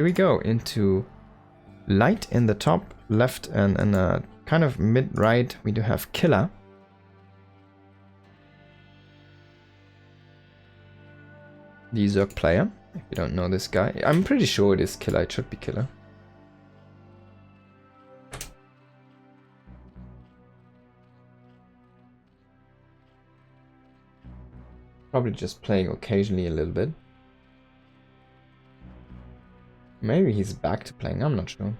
Here we go into light in the top left and kind of mid-right we do have Killer. The Zerg player, if you don't know this guy. I'm pretty sure it is Killer, it should be Killer. Probably just playing occasionally a little bit. Maybe he's back to playing, I'm not sure.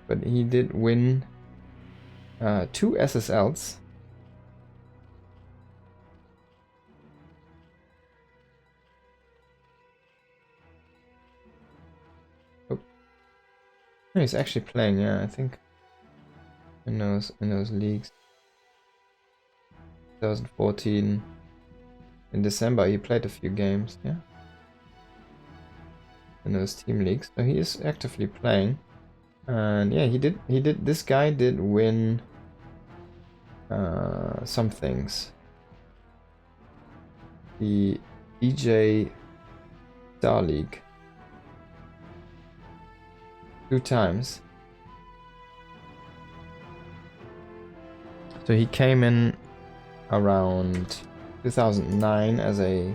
But he did win 2 SSLs. Oh. No, he's actually playing, yeah, I think. In those leagues. 2014. In December he played a few games, yeah. In those team leagues. So he is actively playing. And yeah, this guy did win some things. The DJ Star League 2 times. So he came in around 2009 as a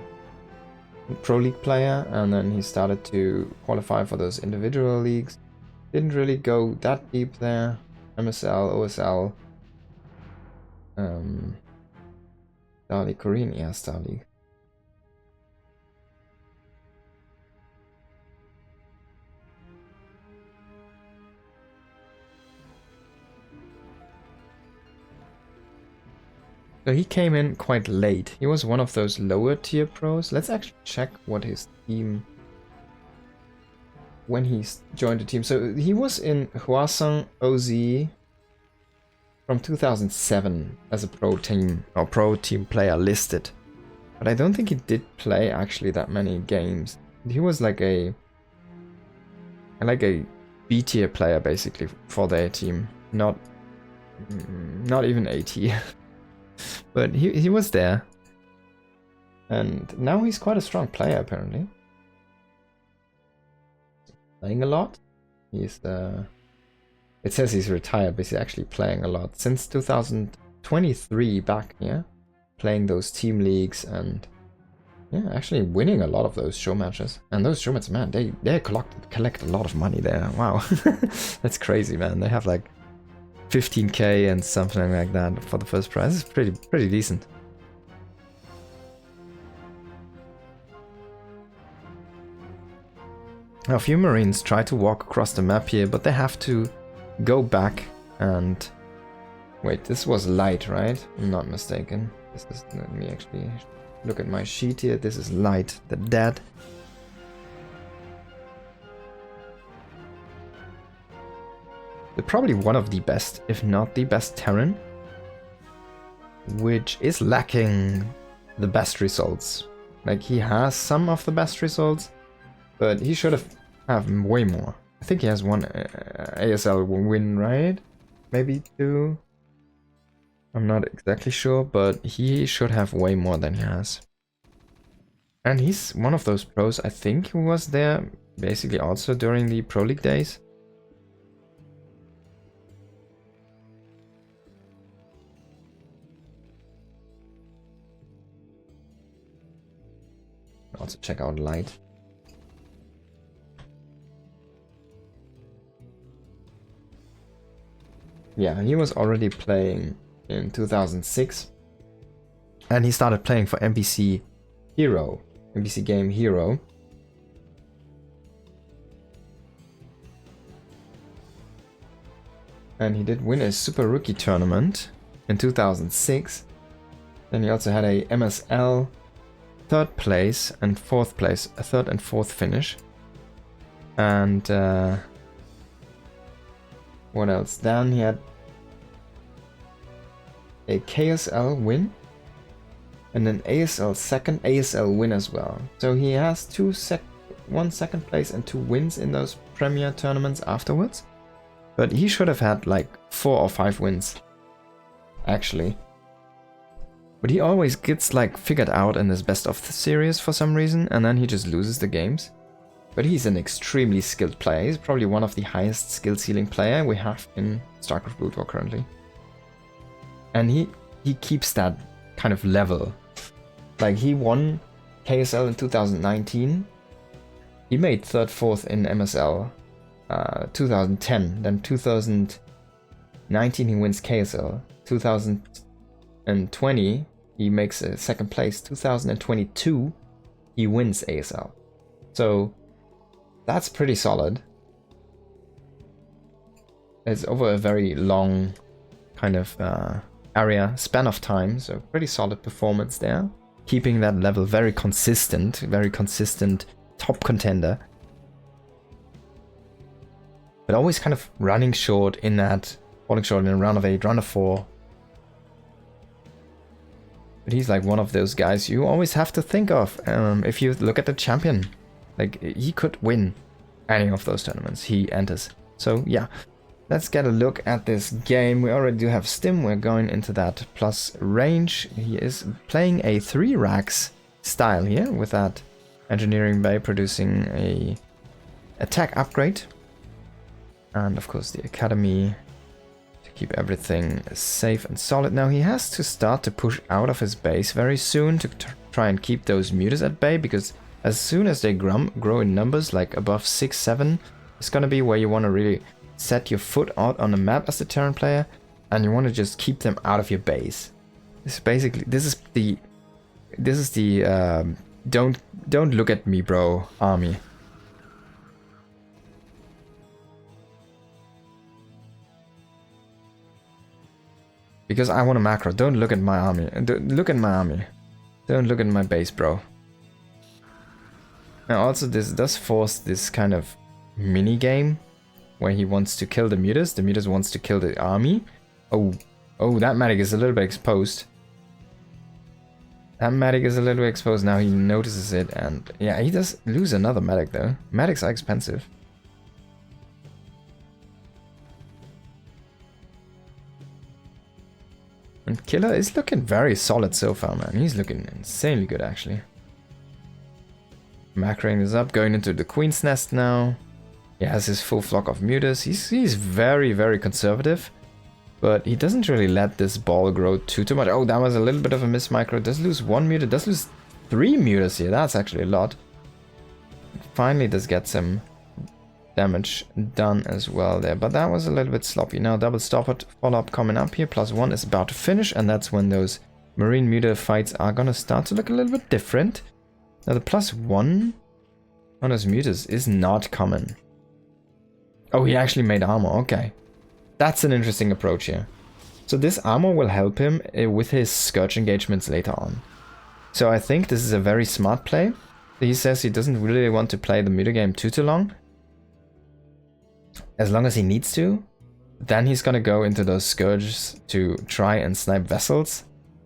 Pro League player, and then he started to qualify for those individual leagues. Didn't really go that deep there. MSL, OSL, Star League, Korean, yeah, Star League. So he came in quite late. He was one of those lower tier pros. Let's actually check what his team, when he joined the team. So he was in Hwasong OZ from 2007 as a pro team or pro team player listed. But I don't think he did play actually that many games. He was like a B tier player basically for their team. Not even A tier. But he was there. And now he's quite a strong player apparently. Playing a lot. He's it says he's retired, but he's actually playing a lot. Since 2023 back, yeah? Playing those team leagues and yeah, actually winning a lot of those show matches. And those show matches, man, they collect a lot of money there. Wow. That's crazy, man. They have like 15k and something like that for the first prize. It's pretty decent. Now, a few Marines try to walk across the map here, but they have to go back and... Wait, this was light, right? I'm not mistaken. This is... Let me actually look at my sheet here. This is light, the dead. They're probably one of the best, if not the best Terran, which is lacking the best results. Like, he has some of the best results, but he should have way more. I think he has one ASL win, right? Maybe 2. I'm not exactly sure, but he should have way more than he has. And he's one of those pros, I think, who was there basically also during the Pro League days. Also check out light. Yeah, he was already playing in 2006. And he started playing for NBC Hero, NBC Game Hero. And he did win a Super Rookie tournament in 2006. Then he also had a MSL 3rd place and 4th place, a 3rd and 4th finish. And what else? Then he had a KSL win and an ASL 2nd ASL win as well. So he has 1 second place and 2 wins in those premier tournaments afterwards. But he should have had like 4 or 5 wins, actually. But he always gets like figured out in this best of the series for some reason, and then he just loses the games. But he's an extremely skilled player. He's probably one of the highest skill ceiling player we have in StarCraft Broodwar currently. And he keeps that kind of level. Like, he won KSL in 2019. He made 3rd, 4th in MSL 2010. Then 2019 he wins KSL. 2020 he makes a 2nd place. 2022 he wins ASL. So that's pretty solid. It's over a very long kind of span of time, so pretty solid performance there. Keeping that level very consistent top contender. But always kind of falling short in a round of 8, round of 4. But he's like one of those guys you always have to think of. If you look at the champion, like, he could win any of those tournaments he enters. So yeah, let's get a look at this game. We already do have Stim. We're going into that plus range. He is playing a 3 racks style here with that engineering bay producing a attack upgrade. And of course the academy to keep everything safe and solid. Now he has to start to push out of his base very soon to try and keep those mutas at bay, because as soon as they grow in numbers, like above 6, 7, it's gonna be where you want to really set your foot out on the map as the Terran player, and you want to just keep them out of your base. This is the don't look at me, bro army. Because I want a macro. Don't look at my army. Look at my army. Don't look at my base, bro. Now also this does force this kind of mini game where he wants to kill the mutas. The mutas wants to kill the army. Oh, that medic is a little bit exposed. That medic is a little bit exposed. Now he notices it, and yeah, he does lose another medic though. Medics are expensive. And Killer is looking very solid so far, man. He's looking insanely good, actually. Macroing is up, going into the Queen's Nest now. He has his full flock of mutas. He's very, very conservative. But he doesn't really let this ball grow too much. Oh, that was a little bit of a miss micro. Does lose 1 muta, does lose 3 mutas here. That's actually a lot. Finally does get some damage done as well there. But that was a little bit sloppy. Now double stopper follow-up coming up here. +1 is about to finish. And that's when those Marine muta fights are going to start to look a little bit different. Now the +1 on those mutas is not common. Oh, he actually made armor. Okay. That's an interesting approach here. So this armor will help him with his Scourge engagements later on. So I think this is a very smart play. He says he doesn't really want to play the muta game too long. As long as he needs to. Then he's gonna go into those Scourges to try and snipe vessels.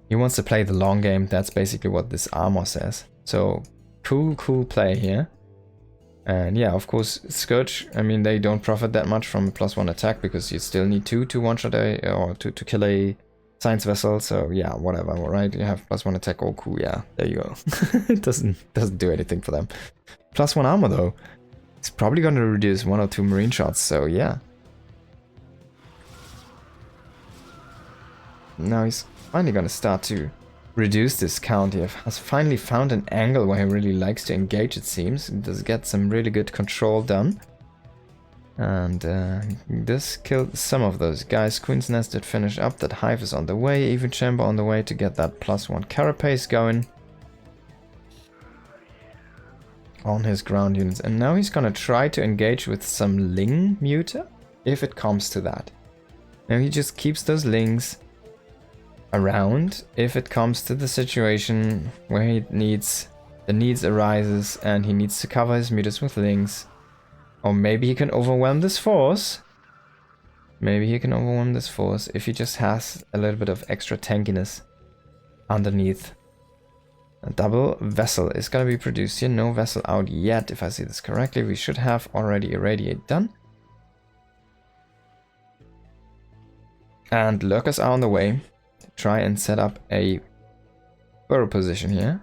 He wants to play the long game. That's basically what this armor says. So cool play here. And yeah, of course, Scourge, I mean, they don't profit that much from a +1 attack because you still need 2 to one-shot or to kill a science vessel. So yeah, whatever, right? You have +1 attack, all cool, yeah, there you go. It doesn't do anything for them. +1 armor though. It's probably going to reduce 1 or 2 marine shots, so yeah. Now he's finally going to start to reduce this count. He has finally found an angle where he really likes to engage, it seems. He does get some really good control done. And this killed some of those guys. Queen's Nest did finish up. That hive is on the way. Even Chamber on the way to get that +1 carapace going on his ground units. And now he's gonna try to engage with some Ling muta, if it comes to that. Now he just keeps those Lings around if it comes to the situation where the needs arises and he needs to cover his mutas with Lings. Or maybe he can overwhelm this force. Maybe he can overwhelm this force if he just has a little bit of extra tankiness underneath. A double vessel is going to be produced here. No vessel out yet, if I see this correctly. We should have already irradiate done. And lurkers are on the way. Try and set up a burrow position here.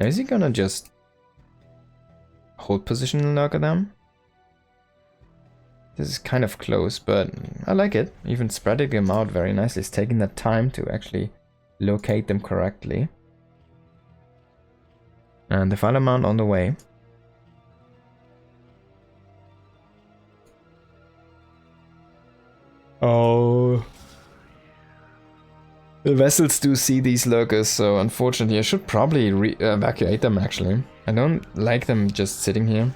Now is he gonna just hold position and lurker them? This is kind of close, but I like it. Even spreading them out very nicely. It's taking that time to actually locate them correctly. And the final mount on the way. Oh. The vessels do see these lurkers, so unfortunately I should probably evacuate them actually. I don't like them just sitting here.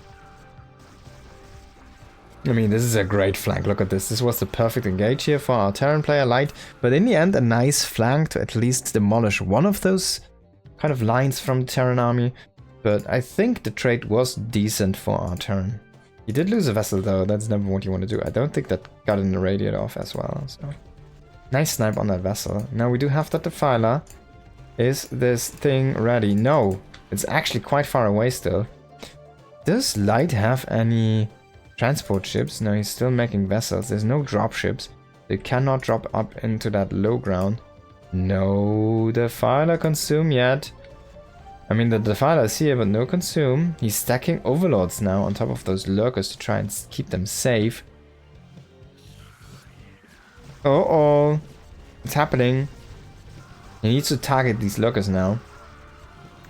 I mean, this is a great flank. Look at this. This was the perfect engage here for our Terran player light. But in the end, a nice flank to at least demolish one of those kind of lines from the Terran army. But I think the trade was decent for our Terran. He did lose a vessel though. That's never what you want to do. I don't think that got an irradiate off as well. So nice snipe on that vessel. Now we do have that defiler. Is this thing ready? No. It's actually quite far away still. Does light have any transport ships? No, he's still making vessels. There's no drop ships. They cannot drop up into that low ground. No defiler consume yet. I mean, the defiler is here, but no consume. He's stacking overlords now on top of those lurkers to try and keep them safe. Uh-oh. It's happening. He needs to target these lurkers now.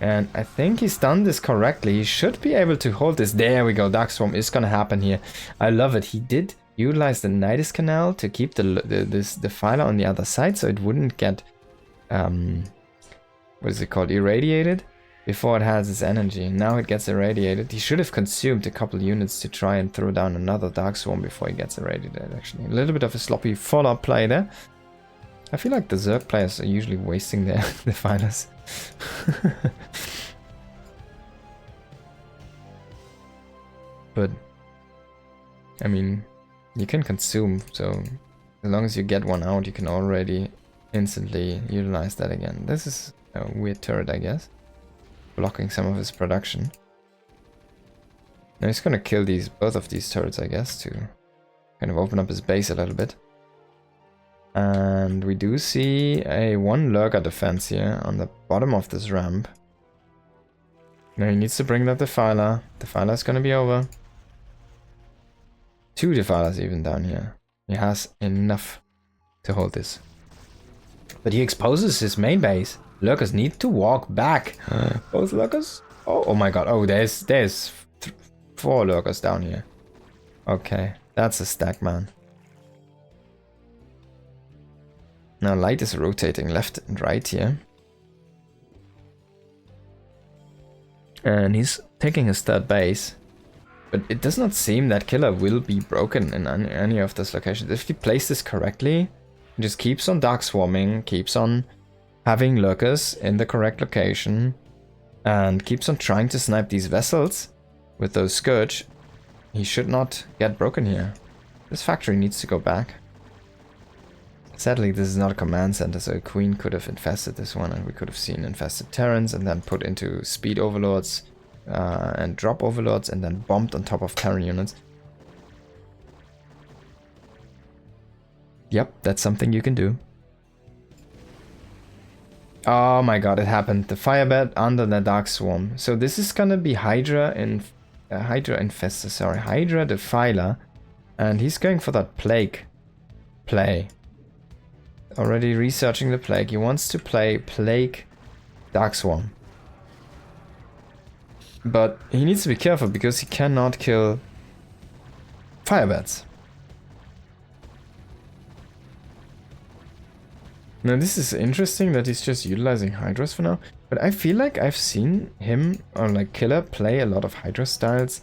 And I think he's done this correctly. He should be able to hold this. There we go. Dark Swarm is gonna happen here. I love it. He did utilize the Nidus Canal to keep this defiler on the other side, so it wouldn't get what is it called? Irradiated before it has its energy. Now it gets irradiated. He should have consumed a couple units to try and throw down another Dark Swarm before he gets irradiated. Actually, a little bit of a sloppy follow-up play there. I feel like the Zerg players are usually wasting their defilers. But I mean, you can consume, so as long as you get one out, you can already instantly utilize that again. This is a weird turret, I guess, blocking some of his production. Now he's gonna kill both of these turrets, I guess, to kind of open up his base a little bit. And we do see a one lurker defense here on the bottom of this ramp. Now he needs to bring that defiler. Defiler is gonna be over. 2 defilers even down here. He has enough to hold this. But he exposes his main base. Lurkers need to walk back. Both lurkers? Oh my god. Oh, there's 4 lurkers down here. Okay, that's a stack, man. Now light is rotating left and right here. And he's taking his third base. But it does not seem that killer will be broken in any of those locations. If he plays this correctly, he just keeps on dark swarming, keeps on having lurkers in the correct location, and keeps on trying to snipe these vessels with those Scourge, he should not get broken here. This factory needs to go back. Sadly, this is not a command center, so a queen could have infested this one, and we could have seen infested Terrans, and then put into speed overlords, and drop overlords, and then bombed on top of Terran units. Yep, that's something you can do. Oh my god, it happened. The firebed under the Dark Swarm. So this is gonna be Hydra Infestor, sorry, Hydra Defiler, and he's going for that Plague play. Already researching the Plague. He wants to play Plague Dark Swarm. But he needs to be careful because he cannot kill firebeds. Now this is interesting that he's just utilizing Hydras for now, but I feel like I've seen him, or like Killer, play a lot of Hydra styles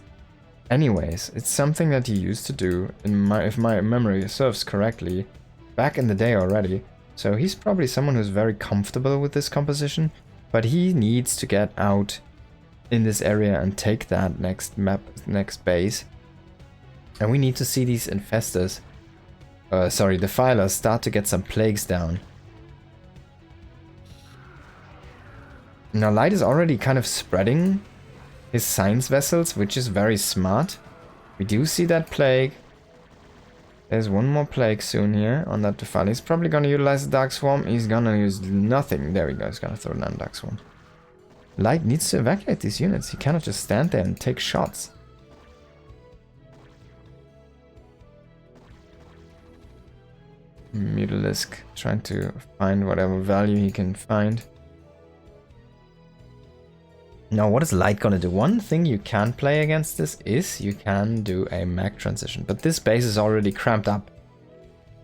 anyways. It's something that he used to do, if my memory serves correctly, back in the day already. So he's probably someone who's very comfortable with this composition, but he needs to get out in this area and take that next base. And we need to see these infestors, defilers, start to get some plagues down. Now light is already kind of spreading his science vessels, which is very smart. We do see that plague. There's one more plague soon here on that defiler. He's probably gonna utilize the Dark Swarm. He's gonna use nothing. There we go. He's gonna throw down Dark Swarm. Light needs to evacuate these units. He cannot just stand there and take shots. Mutalisk trying to find whatever value he can find. Now, what is Light gonna do? One thing you can play against this is you can do a mech transition, but this base is already cramped up.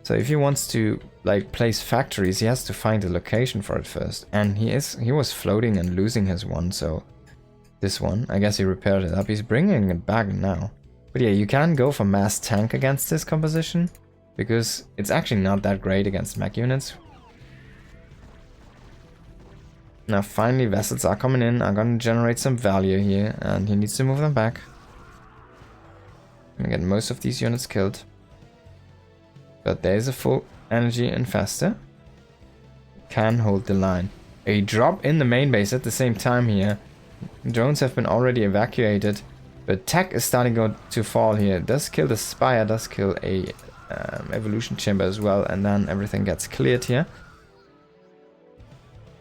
So if he wants to like place factories, he has to find a location for it first. And he was floating and losing his one, so this one, I guess he repaired it up. He's bringing it back now. But yeah, you can go for mass tank against this composition, because it's actually not that great against mech units. Now finally vessels are coming in, are gonna generate some value here, and he needs to move them back. Gonna get most of these units killed. But there's a full energy infester. Can hold the line. A drop in the main base at the same time here. Drones have been already evacuated, but tech is starting to fall here. Does kill the spire, does kill a evolution chamber as well, and then everything gets cleared here.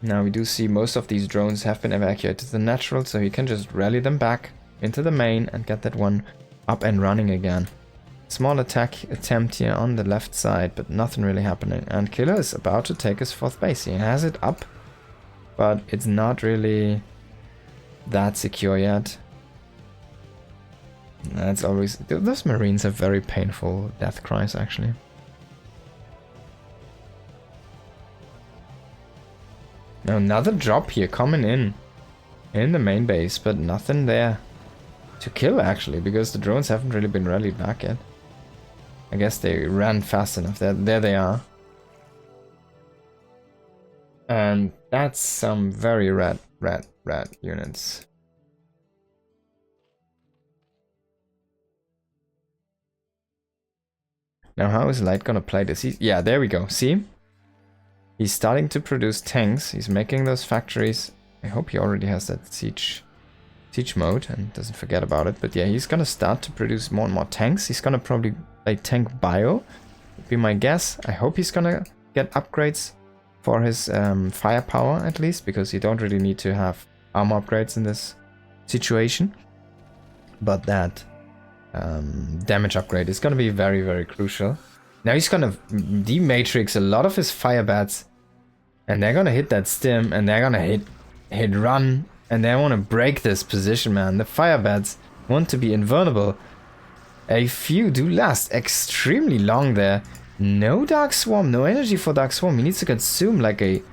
Now we do see most of these drones have been evacuated to the natural, so you can just rally them back into the main and get that one up and running again. Small attack attempt here on the left side, but nothing really happening. And Killer is about to take his 4th base. He has it up, but it's not really that secure yet. That's always... Those Marines have very painful death cries, actually. Now another drop here coming in the main base, but nothing there to kill, actually, because the drones haven't really been rallied back yet. I guess they ran fast enough. There they are. And that's some very red units. Now how is Light gonna play this? Yeah, there we go. See? He's starting to produce tanks. He's making those factories. I hope he already has that siege mode and doesn't forget about it. But yeah, he's gonna start to produce more and more tanks. He's gonna probably play tank bio, would be my guess. I hope he's gonna get upgrades for his firepower at least, because you don't really need to have armor upgrades in this situation. But that damage upgrade is gonna be very, very crucial. Now he's gonna dematrix a lot of his fire bats, and they're gonna hit that stim, and they're gonna hit run, and they want to break this position, man. The fire bats want to be invulnerable. A few do last extremely long there. No Dark Swarm, no energy for Dark Swarm. He needs to consume like a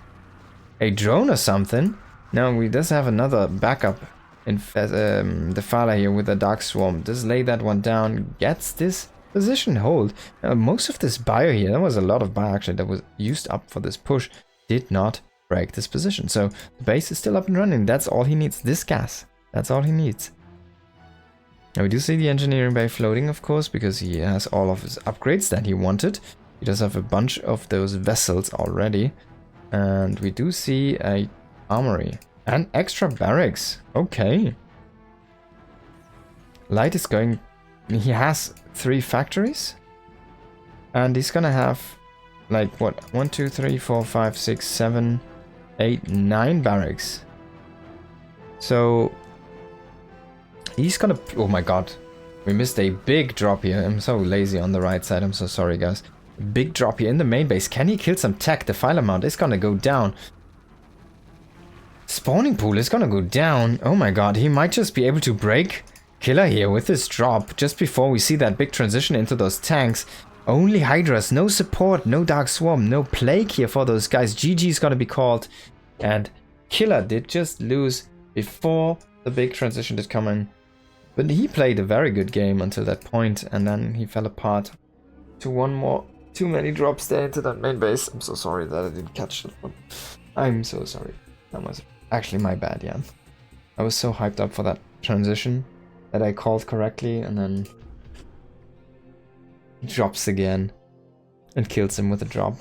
drone or something. Now he does have another backup in the Fala here with a Dark Swarm. Does lay that one down, gets this position hold. Most of this bio here, there was a lot of bio actually that was used up for this push, did not break this position. So the base is still up and running. That's all he needs. This gas. That's all he needs. Now we do see the engineering bay floating, of course, because he has all of his upgrades that he wanted. He does have a bunch of those vessels already. And we do see a armory and extra barracks. Okay. Light is going... He has 3 factories. And he's gonna have, like, what? 1, 2, 3, 4, 5, 6, 7, 8, 9 barracks. So... He's gonna... Oh my god. We missed a big drop here. I'm so lazy on the right side. I'm so sorry, guys. Big drop here in the main base. Can he kill some tech? The file amount is gonna go down. Spawning pool is gonna go down. Oh my god. He might just be able to break Killer here with this drop just before we see that big transition into those tanks. Only Hydras. No support. No Dark Swarm. No Plague here for those guys. GG is gonna be called. And Killer did just lose before the big transition did come in. But he played a very good game until that point, and then he fell apart to one more. Too many drops there into that main base. I'm so sorry that I didn't catch that one. I'm so sorry. That was actually my bad, yeah. I was so hyped up for that transition that I called correctly, and then he drops again and kills him with a drop.